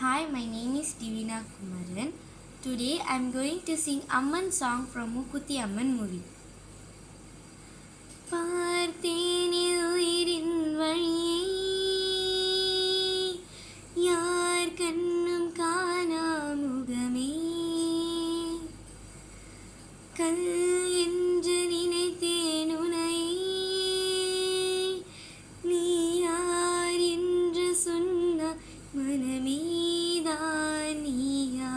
Hi, my name is Divina Kumaran. Today I am going to sing Amman song from Mookuthi Amman movie. பார்த்தேனே உயிரின் வழியை யார் கண்ணும் காணா முகமே கல் என்று நினைத்தேன் உனை நீ யார் என்று சொன்ன மனமேதான் நீயா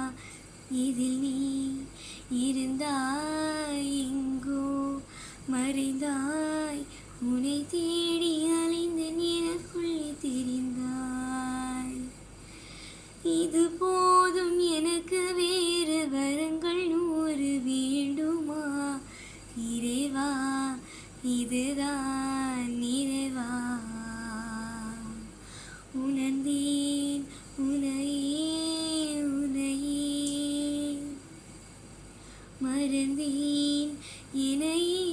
இதில் நீ இருந்தாய் எங்கோ மறைந்தாய் உனை தேடி அலைந்தேன் எனக்குள்ளே தெரிந்தாய் இது போதும் எனக்கு வேறு வரங்கள் 100 வேண்டுமா இறைவா இதுதான் நிறைவா உணர்ந்தேன் உனையே மறந்தேன் இணையே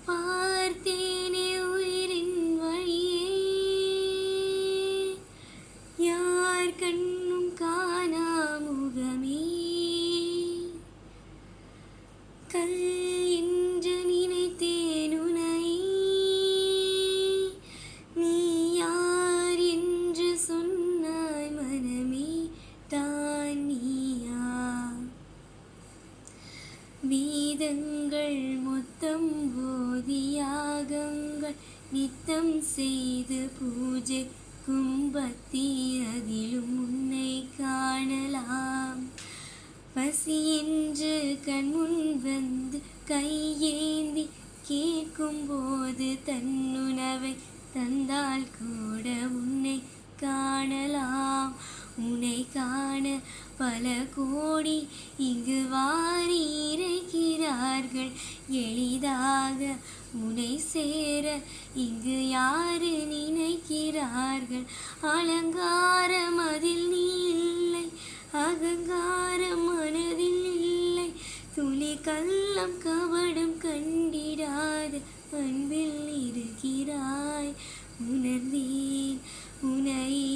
பார்த்தேனே உயிரின் வழியே யார் கண்ணும் காணா முகமே கல் என்று நினைத்தேன் உனை நீ யார் என்று சொன்னாய் மனமே தான் நீயா வேதங்கள் மொத்தம் போதியாகங்கள் நித்தம் செய்து பூஜை கும்பத்தி அதிலும் உன்னை காணலாம் பசி என்று கண்முன் வந்து கையேந்தி கேட்கும்போது தன்னுணவை தந்தால் கூட உன்னை காணலாம் உன்னை காண பல கோடி இங்கு வாரி இறைக்கிறார்கள் எளிதாக உன்னை சேர இங்கு யாரு நினைக்கிறார்கள் அலங்காரம் அதில் நீ இல்லை அகங்காரம் மனதில் இல்லை துளி கள்ளம் கபடம் கண்டிடாத அன்பில் இருக்கிறாய் உணர்ந்தேன் உனையே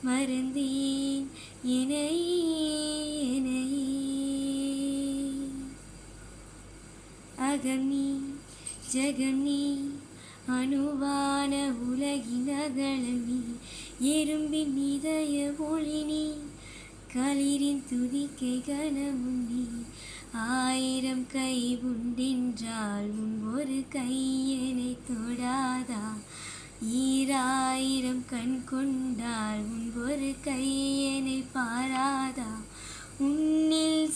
மறந்தேன் என்னையே அகம் நீ ஜெகம் நீ அணுவான உலகின் அகலம் நீ எறும்பின் இதய ஒளி நீ களிரின் துதிக்கை கனமும் நீ 1000 கை உண்டென்றால் உன் ஒரு கையனை தொடாதா 1000 கண் கொண்டால் உன் ஒரு கையனை பாராதா உன்னில்